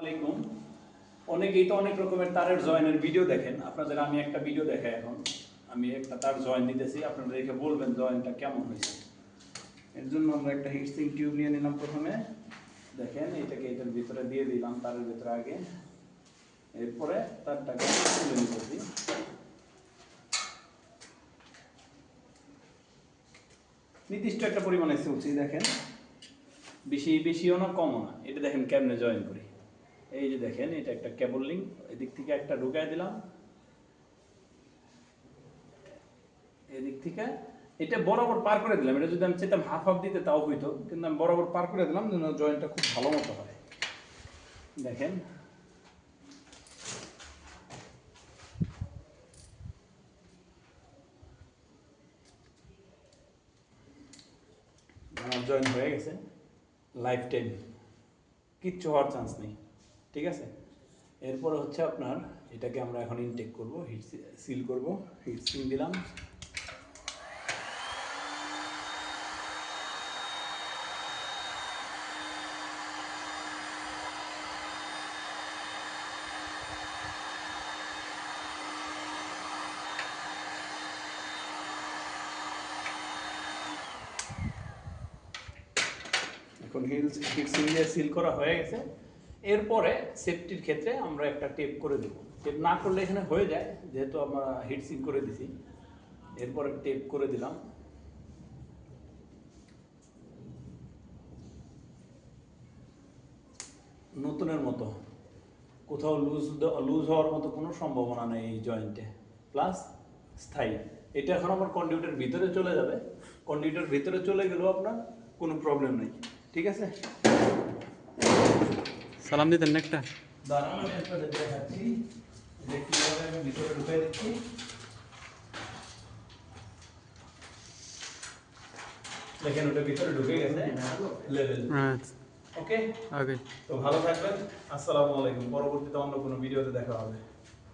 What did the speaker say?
আলাইকুম। অনেকেই তো অনেক রকমের তারের জয়েনের ভিডিও দেখেন। আপনাদের আমি একটা ভিডিও দেখাই এখন। আমি একটা তার জয়েন দিতেছি, আপনারা দেখে বলবেন জয়েনটা কেমন হয়েছে। এর জন্য আমরা একটা হিটসিং টিউব নিয়ে নিলাম প্রথমে। দেখেন এটাকে এটার ভিতরে দিয়ে দিলাম তারের ভিতরে আগে। এরপরে তারটাকে তুলে নিতেছি। নির্দিষ্ট একটা পরিমাণে চলছি দেখেন, বেশিও না কমও না। এটা দেখেন কেমনে জয়েন করি। এই যে দেখেন এটা একটা কেবল লিঙ্ক, এদিক থেকে একটা ঢুকাই দিলাম, এদিক থেকে এটা বরাবর পার করে দিলাম। এটা যদি আমি চাইতাম হাফ হাফ দিতে তাও হইতো, কিন্তু আমি বরাবর পার করে দিলাম যেন জয়েন্টটা খুব ভালো মতো হয়। দেখেন আমার জয়েন হয়ে গেছে। লাইফ টাইম কিচ্ছু হওয়ার চান্স নেই, ঠিক আছে। এরপরে হচ্ছে আপনার এটাকে আমরা এখন ইনটেক করব, হিট সিল করব। হিট সিল দিলাম। এখন হিট সিল দিয়ে সিল করা হয়ে গেছে। এরপরে সেফটির ক্ষেত্রে আমরা একটা টেপ করে দেব। টেপ না করলে এখানে হয়ে যায়, যেহেতু আমরা হিট সিল করে দিছি। এরপরে টেপ করে দিলাম। নতুনের মতো, কোথাও লুজ হওয়ার মতো কোনো সম্ভাবনা নেই এই জয়েন্টে, প্লাস স্থায়ী। এটা এখন আমার কন্ডিউটের ভিতরে চলে যাবে। কন্ডিউটের ভিতরে চলে গেলেও আপনার কোনো প্রবলেম নেই, ঠিক আছে। সালাম দিতেন না একটা। দাঁড়ান আমি আপনাদের দেখাচ্ছি যে কীভাবে আমি ভিতরে ঢুকিয়ে দিচ্ছি। দেখেন ওটা ভিতরে ঢুকে গেছে লেভেল। ওকে, ওকে। তো ভালো থাকবেন। আসসালামু আলাইকুম। পরবর্তীতে অন্য কোনো ভিডিওতে দেখা হবে।